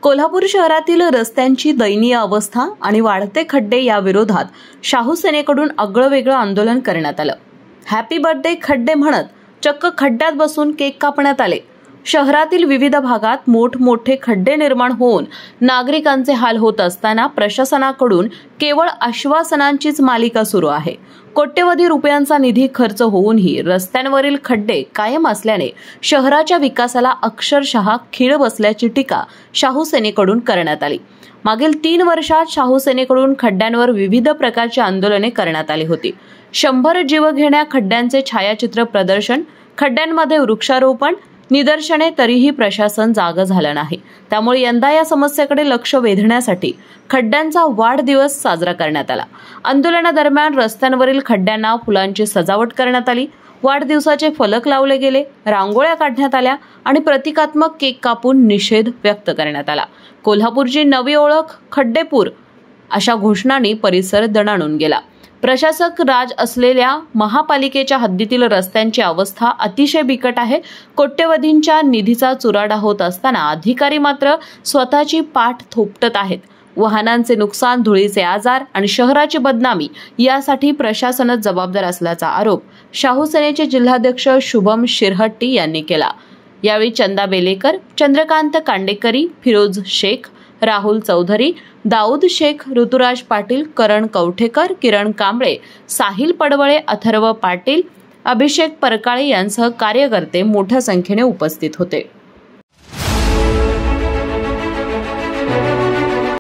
कोल्हापूर शहरातील रस्त्यांची दयनीय अवस्था आणि वाढते खड्डे या विरोधात शाहू सेनेकडून आगळं-वेगळं आंदोलन करण्यात आलं। हॅपी बर्थडे खड्डे म्हणत चक्क खड्ड्यात बसून केक कापण्यात आले। शहरातील विविध भागात मोठमोठे खड्डे निर्माण होऊन नागरिकांचे हाल होत असताना प्रशासनाकडून केवळ आश्वासनांचीच मालिका सुरू आहे। कोट्यवधी रुपयांचा निधी खर्च होऊनही रस्त्यांवरील खड्डे कायम असल्याने शहराच्या विकासाला अक्षरशः खीळ बसल्याची टीका शाहू सेनेकडून करण्यात आली। मागील 3 वर्षात शाहू सेनेकडून खड्ड्यांवर विविध प्रकारची आंदोलने करण्यात आली होती। 100 जीवघेण्या खड्ड्यांचे छायाचित्र प्रदर्शन, खड्ड्यांमध्ये वृक्षारोपण, निदर्शने, तरीही प्रशासन जागं झालं नाही। त्यामुळे यंदा या समस्येकडे लक्ष वेधण्यासाठी खड्ड्यांचा वाढदिवस साजरा करण्यात आला। आंदोलनादरम्यान रस्त्यांवरील खड्ड्यांना फुलांची सजावट करण्यात आली, वाढदिवसाचे फलक लावले गेले, रांगोळ्या काढण्यात आल्या आणि प्रतिकात्मक केक कापून निषेध व्यक्त करण्यात आला। कोल्हापूरची नवी ओळख खड्डेपूर अशा घोषणांनी परिसर दणाणून गेला। प्रशासक राज असलेल्या महापालिकेच्या हद्दीतील रस्त्यांची अवस्था अतिशय बिकट आहे। कोट्यवधींच्या निधीचा चुराडा होत असताना अधिकारी मात्र स्वतःची पाठ थोपटत आहेत। वाहनांचे नुकसान, धुळीचे आजार आणि शहराची बदनामी यासाठी प्रशासनच जबाबदार असल्याचा आरोप शाहू सेनेचे जिल्हाध्यक्ष शुभम शिरहट्टी यांनी केला। यावेळी चंदा बेलेकर, चंद्रकांत कांडेकरी, फिरोज शेख, राहुल चौधरी, दाऊद शेख, ऋतुराज पाटील, करण कवठेकर, किरण कांबळे, साहिल पडवळे, अथर्व पाटील, अभिषेक परकाळे यांसह कार्यकर्ते मोठ्या संख्येने उपस्थित होते।